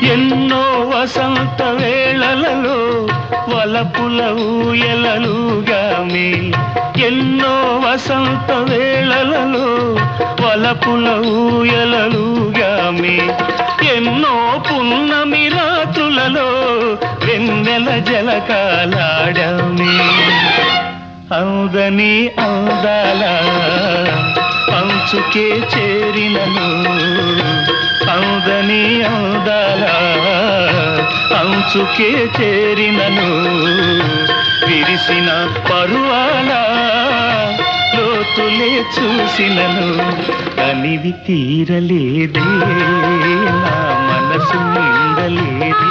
ఎన్నో వసంత వేళలలో వలపుల ఊయలలుగామి, ఎన్నో వసంత వేళలలో వలపుల ఊయలలుగామి, ఎన్నో పున్నమి రాత్రులలో వెన్నెల జలకాలాడామి. అందని అందాల అంచుకే చేరినను, అందని అందాల అంచుకే చేరినను, విరిసిన పరువాల లోతులే చూసినను, అనివి తీరలేదే నా మనసు నిండలేదే.